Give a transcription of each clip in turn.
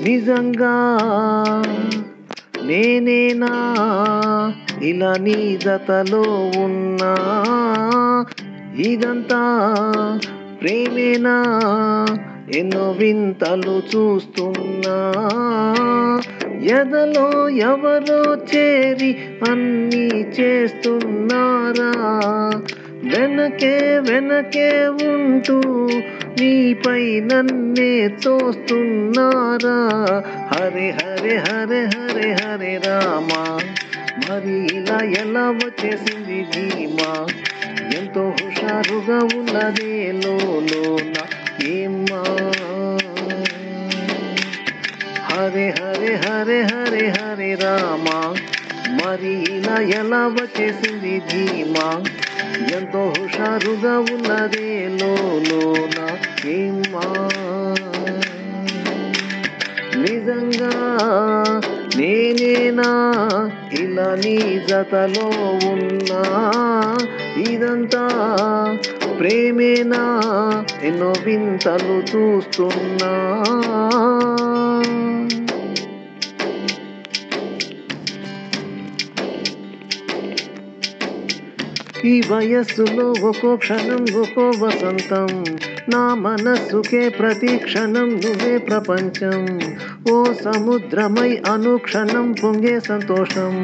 నిజంగా నేనేనా ఇలా నీ జతలో ఉన్నా, ఇదంతా ప్రేమేనా ఎన్నో వింతలు చూస్తున్నా, ఎదలో ఎవరో చేరి అన్నీ చేస్తున్నారా, వెనకే వెనకే ఉంటూ నీపై నన్నే తోస్తున్నారా. హరే హరే హరే హరే హరే రామా, మరి ఇలా ఎలా వచ్చేసింది ధీమా, ఎంతో హుషారుగా ఉన్నదే లోన ఏమ్మా. హరే హరే హరే హరే హరే రామా, మరి ఇలా ఎలా వచ్చేసింది ధీమా, ఎంతో హుషారుగా ఉన్నదే లోన ఏమ్మా. నిజంగా నేనేనా ఇలా నీ జతలో ఉన్నా, ఇదంతా ప్రేమేనా ఎన్నో వింతలు చూస్తున్నా. ఈ వయస్సులో ఒక్కో క్షణం ఒక్కో వసంతం, నా మనస్సుకే ప్రతి క్షణం నువ్వే ప్రపంచం. ఓ సముద్రమై అనుక్షణం పొంగే సంతోషం,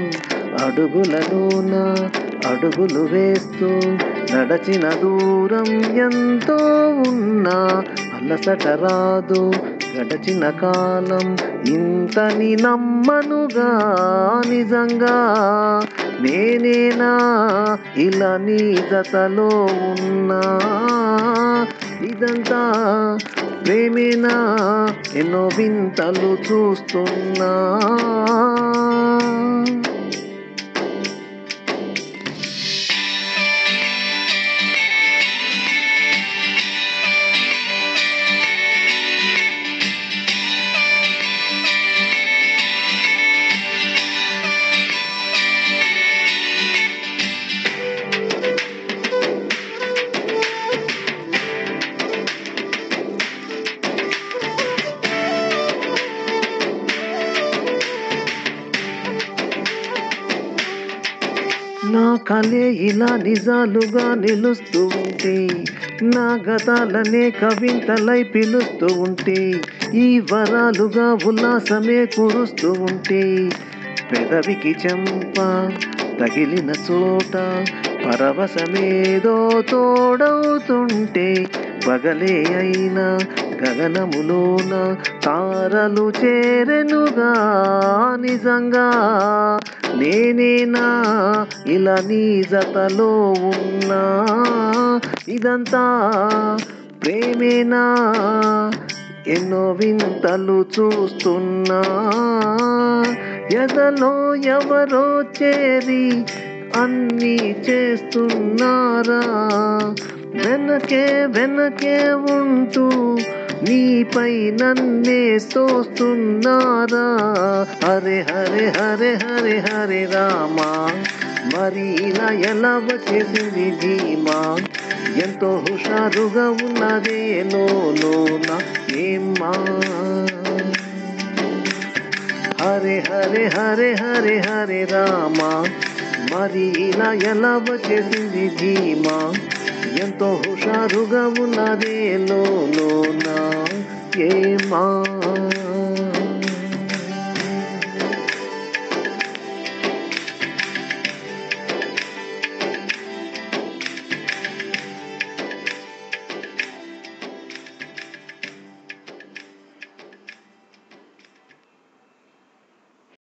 అడుగులలోన అడుగులు వేస్తూ నడచిన దూరం ఎంతో ఉన్నా, అలసట రాదు గడచిన కాలం ఇంతని నమ్మనుగా. నిజంగా నేనేనా ఇలా నీ జతలో ఉన్నా, ఇదంతా ప్రేమేనా ఎన్నో వింతలు చూస్తున్నా. నా కలే ఇలా నిజాలుగా నిలుస్తూ ఉంటే, నా గతాలనే కవింతలై పిలుస్తూ ఉంటే, ఈ వరాలుగా ఉల్లాసమే కురుస్తూ ఉంటే, పెదవికి చెంప తగిలిన చోట పరవశమేదో తోడవుతుంటే, పగలే అయినా గగనములోన తారలు చేరెనుగా. నిజంగా నేనేనా ఇలా నీ జతలో ఉన్నా, ఇదంతా ప్రేమేనా ఎన్నో వింతలు చూస్తున్నా, ఎదలో ఎవరో చేరి అన్నీ చేస్తున్నారా, వెనకే వెనకే ఉంటూ నీపై నన్నే తోస్తున్నారా. హరే హరే హరే హరే హరే రామా, మరి ఇలా ఎలా వచ్చేసింది ధీమా, ఎంతో హుషారుగా ఉన్నదే లోన ఏమ్మా. హరే హరే హరే హరే హరే రామా, మరి ఇలా ఎలా వచ్చేసింది ధీమా, ఎంతో హుషారుగా ఉన్నదే లోన ఏమ్మా.